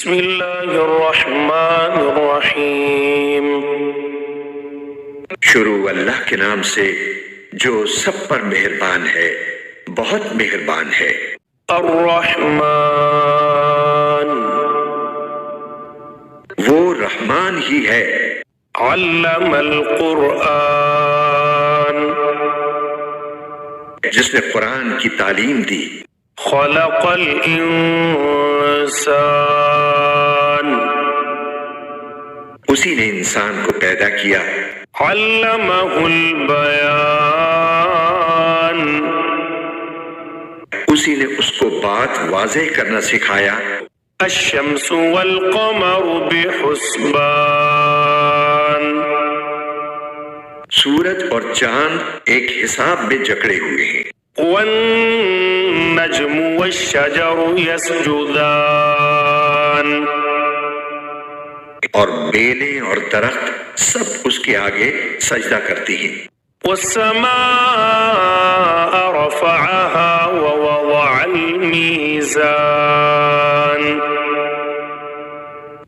بسم اللہ الرحمن الرحیم۔ شروع اللہ کے نام سے جو سب پر مہربان ہے، بہت مہربان ہے۔ الرحمن، وہ رحمان ہی ہے۔ علم القرآن، جس نے قرآن کی تعلیم دی۔ خلق الانسان، اسی نے انسان کو پیدا کیا۔ علمہ البیان، اسی نے اس کو بات واضح کرنا سکھایا۔ الشمس والقمر بحسبان، سورج اور چاند ایک حساب میں جکڑے ہوئے ہیں۔ والنجم والشجر يسجدان، اور بیلیں اور درخت سب اس کے آگے سجدہ کرتی ہیں۔ والسماء رفعها ووضع الميزان،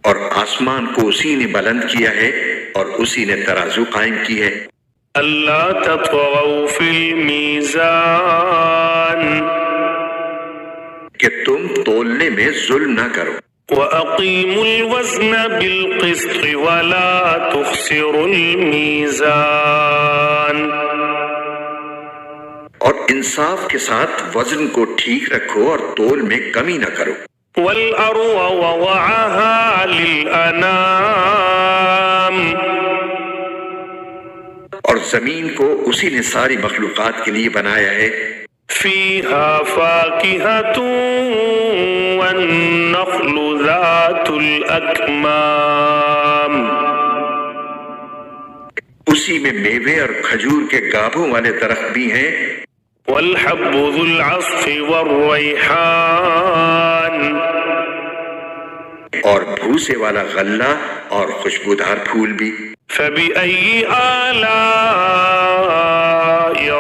اور آسمان کو اسی نے بلند کیا ہے اور اسی نے ترازو قائم کی ہے۔ ألا تطغوا في الميزان، کہ تم تولنے میں ظلم نہ کرو۔ وأقيموا الوزن بالقسط ولا تخسروا الميزان، اور انصاف کے ساتھ وزن کو ٹھیک رکھو اور تول میں کمی نہ کرو۔ والأرض وضعها للأنام، اور زمین کو اسی نے ساری مخلوقات کے لیے بنایا ہے۔ فيها فاكهة والنخل ذات الأكمام، اسی میں میوے اور کھجور کے گابھوں والے درخت بھی ہیں۔ والحب ذو العصف والريحان، اور بھوسے والا غلہ اور خوشبودار پھول بھی۔ فبأي آلاء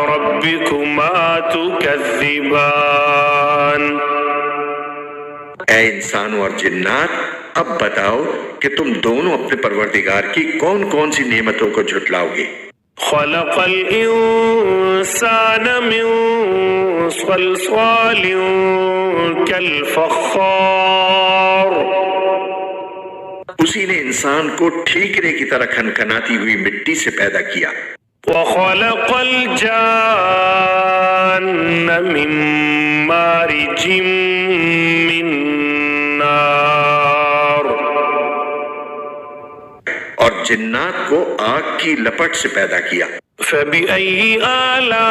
ربكما تكذبان، اے انسانوں اور جنات، اب بتاؤ کہ تم دونوں اپنے پروردگار کی کون کون سی نعمتوں کو جھٹلاؤ گے۔ خلق الإنسان من صلصال كالفخار، اسی نے انسان کو ٹھیکرے کی طرح کھنکھناتی ہوئی مٹی سے پیدا کیا۔ وخلق الجان من مارج من نار، اور جنات کو آگ کی لپٹ سے پیدا کیا۔ فبأي آلاء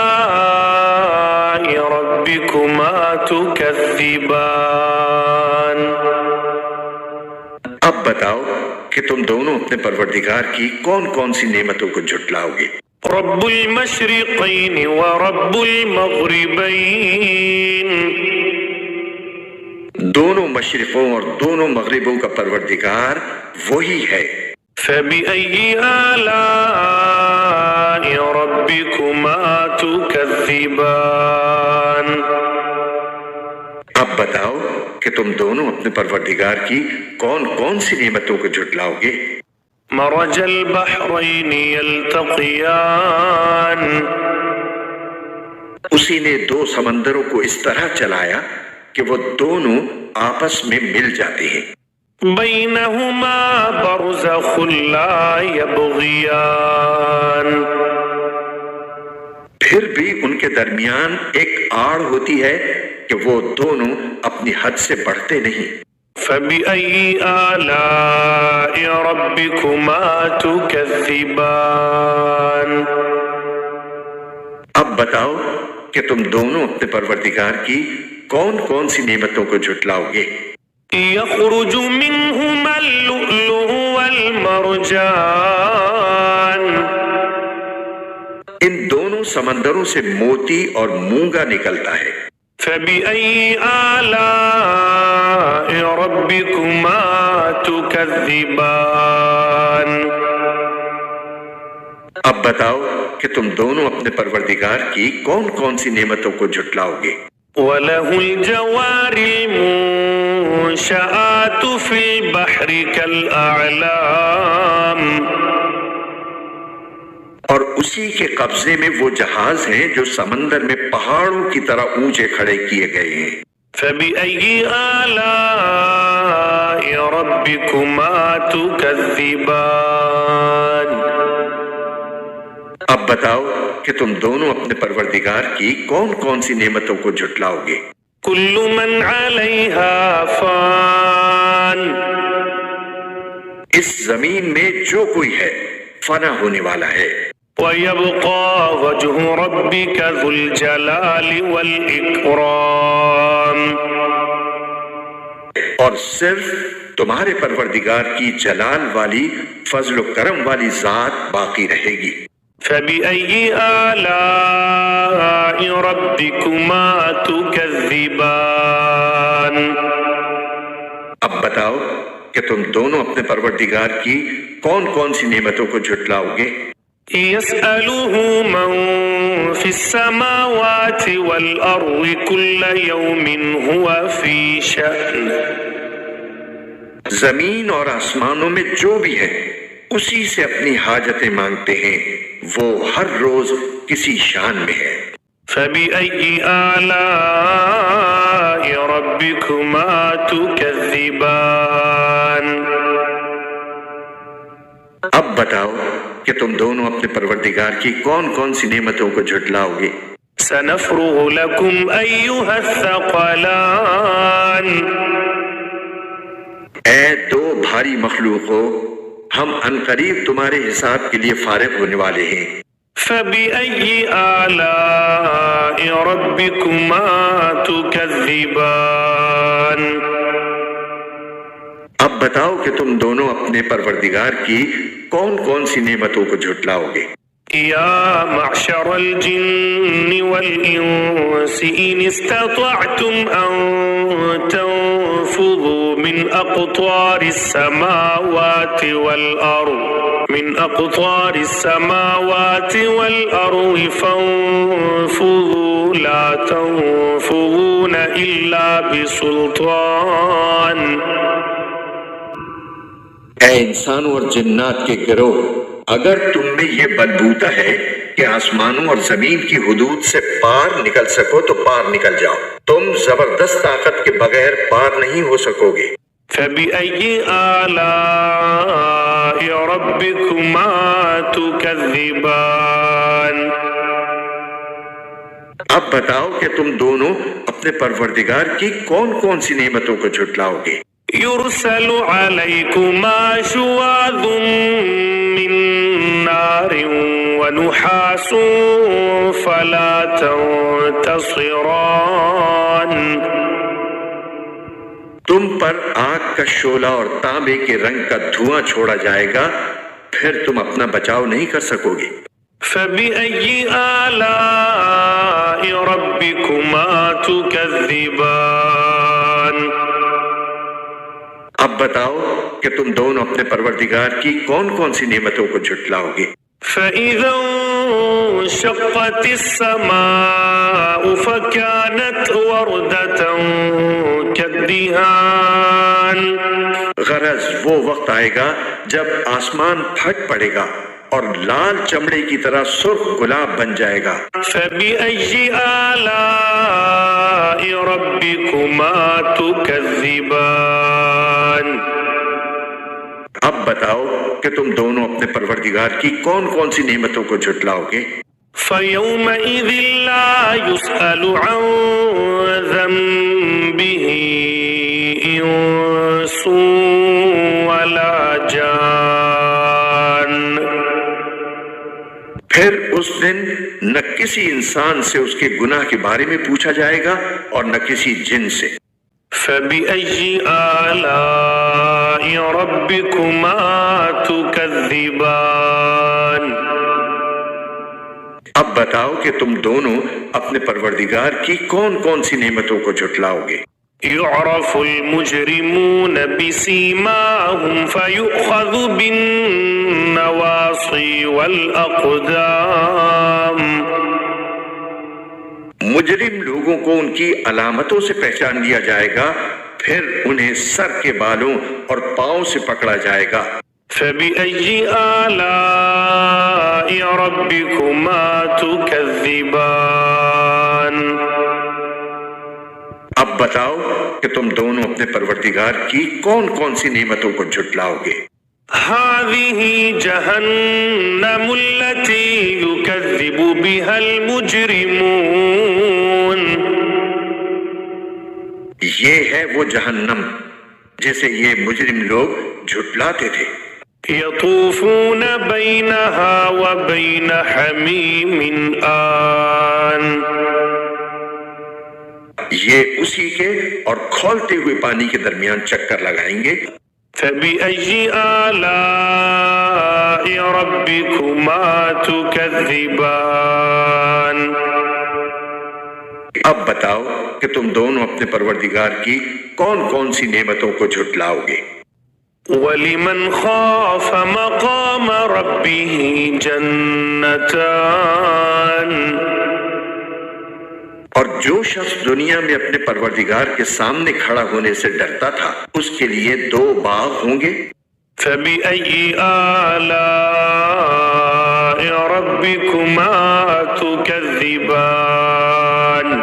ربكما تكذبان، اب بتاؤ کہ تم دونوں اپنے پروردگار کی کون کون سی نعمتوں کو جھٹلاؤ گے۔ رب المشرقين ورب المغربين، دونوں مشرقوں اور دونوں مغربوں کا پروردگار وہی ہے۔ فبأي آلاء ربكما تكذبان، اب بتاؤ کہ تم دونوں اپنے پروردگار کی کون کون سی نعمتوں کو جھٹلاؤ گے۔ مرج البحرين يلتقيان، اسی نے دو سمندروں کو اس طرح چلایا کہ وہ دونوں آپس میں مل جاتے ہیں۔ بينهما برزخ لا يبغيان، پھر بھی ان کے درمیان ایک آڑ ہوتی ہے کہ وہ دونوں اپنی حد سے بڑھتے نہیں۔ فبأي آلاء ربكما تكذبان، اب بتاؤ کہ تم دونوں اپنے پروردگار کی کون کون سی نعمتوں کو جھٹلاؤ گے۔ يخرج منهما اللؤلؤ والمرجان، ان دونوں سمندروں سے موتی اور مونگا نکلتا ہے۔ فبأي آلاء ربكما تكذبان، اب بتاؤ کہ تم دونوں اپنے پروردگار کی کون کون سی نعمتوں کو جھٹلاؤ گے۔ وَلَهُ الْجَوَارِ الْمُنشَآتُ فِي البحر كالأعلام اور اسی کے قبضے میں وہ جہاز ہیں جو سمندر میں پہاڑوں کی طرح اونچے کھڑے کیے گئے ہیں۔ فبأي آلاء ربكما تكذبان اب بتاؤ کہ تم دونوں اپنے پروردگار کی کون کون سی نعمتوں کو جھٹلاؤ گے؟ كل من عليها فان اس زمین میں جو کوئی ہے فنا ہونے والا ہے، ويبقى وجه ربك ذو الجلال والإكرام اور صرف تمہارے پروردگار کی جلال والی فضل و کرم والی ذات باقی رہے گی۔ فبأي آلاء ربكما تكذبان اب بتاؤ کہ تم دونوں اپنے پروردگار کی کون کون سی نعمتوں کو جھٹلاؤ گے؟ يسأله من في السماوات والأرض كل يوم هو في شأن زمین اور آسمانوں میں جو بھی ہے اسی سے اپنی حاجتیں مانگتے ہیں، وہ ہر روز کسی شان میں ہے۔ فبأي آلاء ربكما تكذبان اب بتاؤ کہ تم دونوں اپنے پروردگار کی کون کون سی نعمتوں کو جھٹلاؤ گے؟ سنفرغ لكم أيها الثقلان اے دو بھاری مخلوقوں، ہم عنقریب تمہارے حساب کے لیے فارغ ہونے والے ہیں۔ فبأي آلاء ربكما تكذبان اب بتاؤ کہ تم دونوں اپنے پروردگار کی کون کون سی نعمتوں کو جھٹلاؤ گے؟ يا معشر الجن والإنس إن استطعتم أن تنفذوا من أقطار السماوات والأرض فانفذوا لا تنفذون إلا بسلطان اے انسانوں اور جنات کے گروہ، اگر تم میں یہ بلبوتا ہے کہ آسمانوں اور زمین کی حدود سے پار نکل سکو تو پار نکل جاؤ، تم زبردست طاقت کے بغیر پار نہیں ہو سکو گے۔ فبأي آلاء ربكما تكذبان اب بتاؤ کہ تم دونوں اپنے پروردگار کی کون کون سی نعمتوں کو جھٹلاؤ گے؟ يرسل عليكما شواظ من نار ونحاس فلا تنتصران تم پر آگ کا شعلہ اور تانبے کے رنگ کا دھواں چھوڑا جائے گا، پھر تم اپنا بچاؤ نہیں کر سکو گے۔ فبأي آلاء ربكما تكذبان اب بتاؤ کہ تم دونوں اپنے پروردگار کی کون کون سی نعمتوں کو جھٹلاؤ گے؟ فإذا انشقت السماء فكانت وردة كالدهان غرض وہ وقت آئے گا جب آسمان پھٹ پڑے گا اور لال چمڑے کی طرح سرخ گلاب بن جائے گا۔ فبأي آلاء ربكما تكذبان اب بتاؤ کہ تم دونوں اپنے پروردگار کی کون کون سی نعمتوں کو جھٹلاؤ گے؟ فيومئذ لا يسأل عن ذنبه إنس ولا جان پھر اس دن نہ کسی انسان سے اس کے گناہ کے بارے میں پوچھا جائے گا اور نہ کسی جن سے۔ فبأي آلاء ربكما تكذبان اب بتاؤ کہ تم دونوں اپنے پروردگار کی کون کون سی نعمتوں کو جھٹلاؤ گے؟ يعرف المجرمون بسيماهم فيؤخذ بالنواصي والأقدام مجرم لوگوں کو ان کی علامتوں سے پہچان لیا جائے گا، پھر انہیں سر کے بالوں اور پاؤں سے پکڑا جائے گا۔ فبأي آلاء ربكما تكذبان؟ اب بتاؤ کہ تم دونوں اپنے پروردگار کی کون کون سی نعمتوں کو جھٹلاؤ گے؟ هذه جهنم التي يكذب بها المجرمون۔ یہ ہے وہ جہنم جسے یہ مجرم لوگ جھٹلاتے تھے۔ يطوفون بينها وبين حميم آن۔ یہ اسی کے اور کھولتے ہوئے پانی کے درمیان چکر لگائیں گے۔ فبأي آلاء ربكما تكذبان؟ اب بتاؤ کہ تم دونوں اپنے پروردگار کی کون کون سی نعمتوں کو جھٹلاؤ گے؟ وَلِمَنْ خَافَ مَقَامَ رَبِّهِ جَنَّتَانِ؟ اور جو شخص دنیا میں اپنے پروردگار کے سامنے کھڑا ہونے سے ڈرتا تھا اس کے لیے 2 باغ ہوں گے۔ فَبِأَيِّ آلَاءِ رَبِّكُمَا تُكَذِّبَانِ؟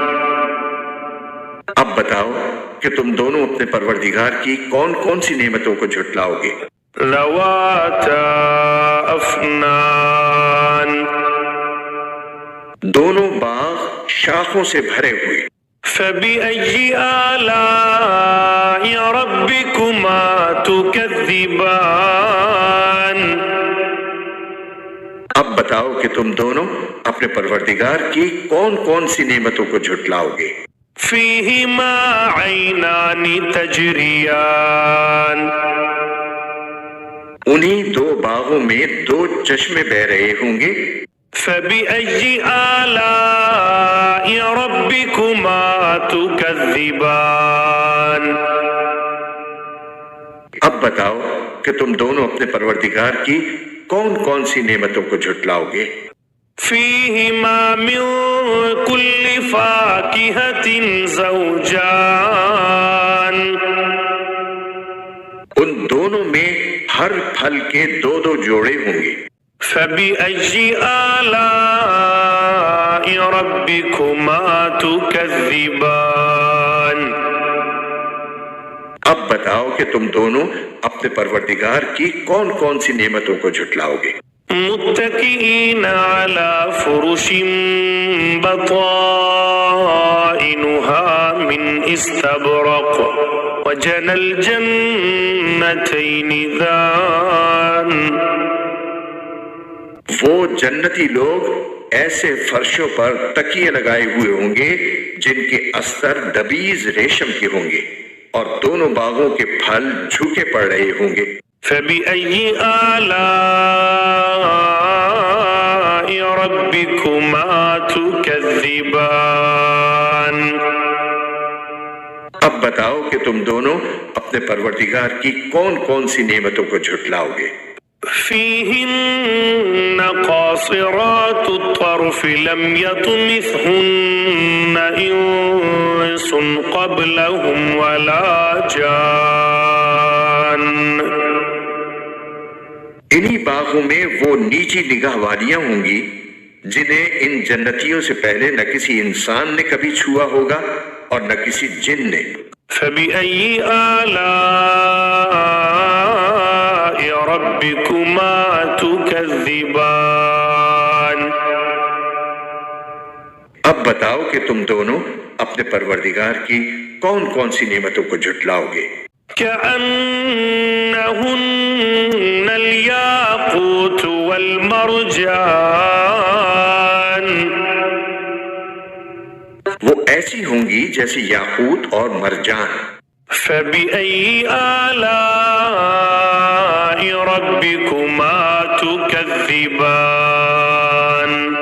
اب بتاؤ کہ تم دونوں اپنے پروردگار کی کون کون سی نعمتوں کو جھٹلاؤ گے؟ ذَوَاتَا أَفْنَانٍ؟ دونوں باغ شاخوں سے بھرے ہوئے۔ فَبِأَيِّ آلَاءِ رَبِّكُمَا تُكَذِّبَانِ؟ اب بتاؤ کہ تم دونوں اپنے پروردگار کی کون کون سی نعمتوں کو جھٹلاؤ گے؟ فِيهِمَا عَيْنَانِ تَجْرِيَانِ؟ انہی 2 باغوں میں 2 چشمے بہ رہے ہوں گے۔ فَبِأَيِّ آلَاءِ رَبِّكُمَا تُكَذِّبَانِ؟ اب بتاؤ کہ تم دونوں اپنے پروردگار کی کون کون سی نعمتوں کو جھٹلاؤ گے؟ فِيهِمَا مِن كُلِّ فَاكِهَةٍ زَوْجَانِ؟ ان دونوں میں ہر پھل کے 2 جوڑے ہوں گے۔ فَبِأَيِّ آلَاءِ رَبِّكُمَا تُكَذِّبَانِ؟ اب بتاؤ کہ تم دونوں اپنے پروردگار کی کون کون سی نعمتوں کو جھٹلاؤ گے؟ متكئين على فرش بطائنها من استبرق وجنى الجنتين دان؟ وہ جنتی لوگ ایسے فرشوں پر تکیے لگائے ہوئے ہوں گے جن کے استر دبیز ریشم کے ہوں گے اور دونوں باغوں کے پھل جھوکے پڑ رہے ہوں گے۔ فَبِأَيِّ آلَاءِ رَبِّكُمَا تُكَذِّبَانِ؟ اب بتاؤ کہ تم دونوں اپنے پروردگار کی کون کون سی نعمتوں کو جھٹلاؤ گے؟ فِيهِنَّ قَاصِرَاتُ الطَّرْفِ لَمْ يَطْمِثْهُنَّ إِنسٌ قَبْلَهُمْ وَلَا جَانٌّ۔ انہی باغوں میں وہ نیچی نگاہ والیاں ہوں گی جنہیں ان جنتیوں سے پہلے نہ کسی انسان نے کبھی چھوا ہوگا اور نہ کسی جن نے۔ فَبِأَيِّ آلَاءِ رَبِّكُمَا تُكَذِّبَانِ؟ اب بتاؤ کہ تم دونوں اپنے پروردگار کی کون کون سی نعمتوں کو جھٹلاؤ گے؟ كَأَنَّهُنَّ الْيَاقُوتُ وَالْمَرْجَانُ؟ وہ ایسی ہوں گی جیسے یاقوت اور مرجان۔ فَبِأَيِّ آلَاءِ رَبِّكُمَا تُكَذِّبَانِ؟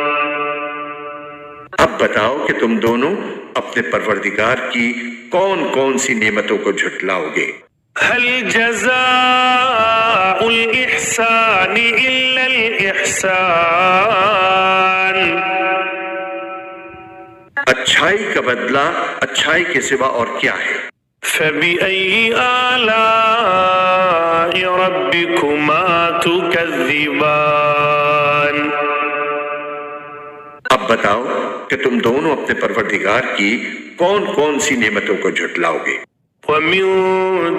اب بتاؤ کہ تم دونوں اپنے پروردگار کی کون کون سی نعمتوں کو جھٹلاؤ گے؟ هل جزاء الإحسان إلا الإحسان؟ اچھائی کا بدلہ اچھائی کے سوا اور کیا ہے؟ فبأي آلاء ربكما تكذبان؟ اب بتاؤ کہ تم دونوں اپنے پروردگار کی کون کون سی نعمتوں کو جھٹلاؤ گے؟ ومن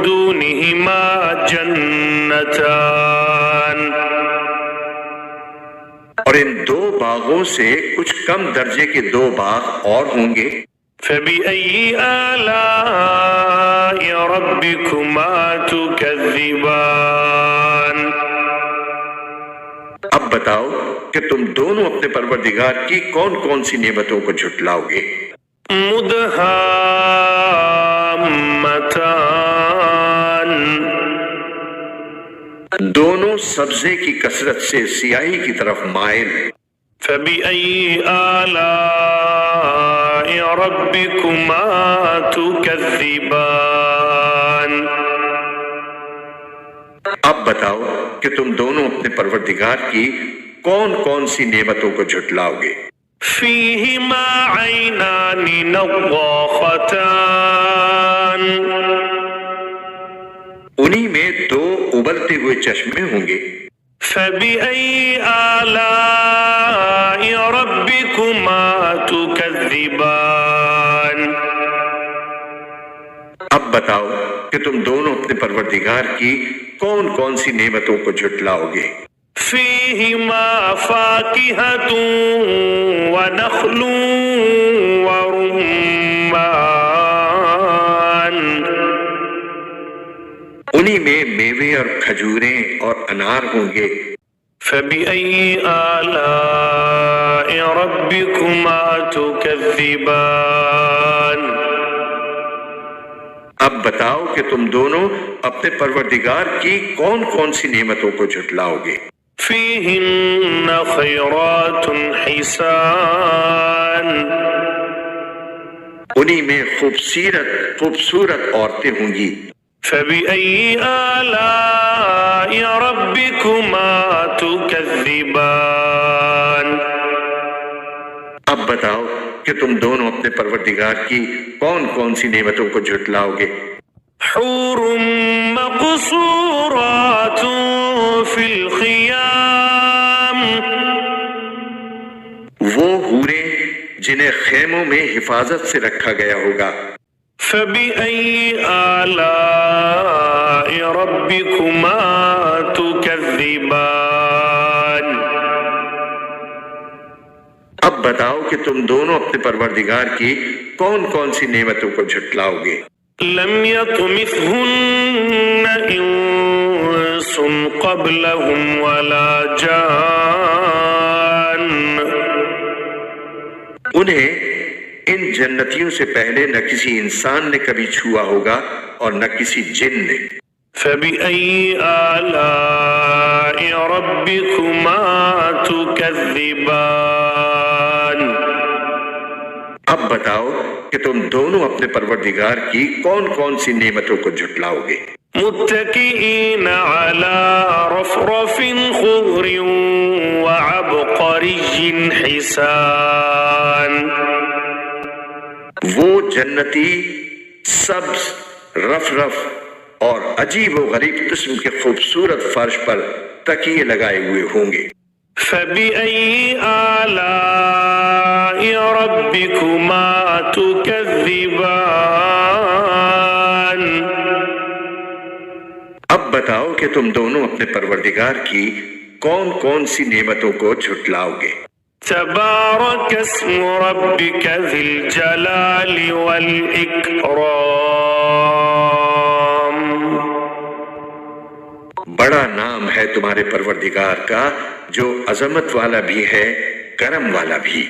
دونهما جنتان، اور ان دو باغوں سے کچھ کم درجے کے دو باغ اور ہوں گے۔ فبأي آلاء ربكما تكذبان؟ اب بتاؤ کہ تم دونوں اپنے پروردگار کی کون کون سی نعمتوں کو جھٹلاؤ گے؟ مدہامتان، دونوں سبزے کی کثرت سے سیاہی کی طرف مائل۔ فبأي آلاء ربكما تكذبان؟ اب بتاؤ کہ تم دونوں اپنے پروردگار کی کون کون سی نعمتوں کو جھٹلاؤ گے؟ فیہما عینان نضاختان، انہی میں دو ابلتے ہوئے چشمے ہوں گے۔ فبأي آلاء ربكما تكذبان؟ اب بتاؤ کہ تم دونوں اپنے پروردگار کی کون کون سی نعمتوں کو جھٹلاؤ گے؟ فیہما فاکہۃ ونخل ورمان، انہی میں میوے اور کھجوریں اور انار ہوں گے۔ فبأي آلاء ربكما تكذبان؟ اب بتاؤ کہ تم دونوں اپنے پروردگار کی کون کون سی نعمتوں کو جھٹلاؤ گے؟ فیہن خیرات حسان، انہی میں خوبصورت عورتیں ہوں گی۔ فبأي آلاء ربكما تكذبان؟ اب بتاؤ کہ تم دونوں اپنے پروردگار کی کون کون سی نعمتوں کو جھٹلاؤ گے؟ حور مقصورات فی الخیام، وہ حوریں جنہیں خیموں میں حفاظت سے رکھا گیا ہوگا۔ فبأي آلاء ربكما تكذبان؟ اب بتاؤ کہ تم دونوں اپنے پروردگار کی کون کون سی نعمتوں کو جھٹلاؤ گے؟ لم يطمثهن انس قبلهم ولا جان، انہیں ان جنتیوں سے پہلے نہ کسی انسان نے کبھی چھوا ہوگا اور نہ کسی جن نے۔ فبأي آلاء ربكما تكذبان؟ اب بتاؤ کہ تم دونوں اپنے پروردگار کی کون کون سی نعمتوں کو جھٹلاؤ گے؟ متكئين على رفرف خضر وعبقري حسان، وہ جنتی سبز رف اور عجیب و غریب قسم کے خوبصورت فرش پر تکیے لگائے ہوئے ہوں گے۔ فبأي آلاء ربكما تكذبان؟ اب بتاؤ کہ تم دونوں اپنے پروردگار کی کون کون سی نعمتوں کو جھٹلاؤ گے؟ تبارك اسم ربك ذي الجلال والإكرام، بڑا نام ہے تمہارے پروردگار کا جو عظمت والا بھی ہے کرم والا بھی۔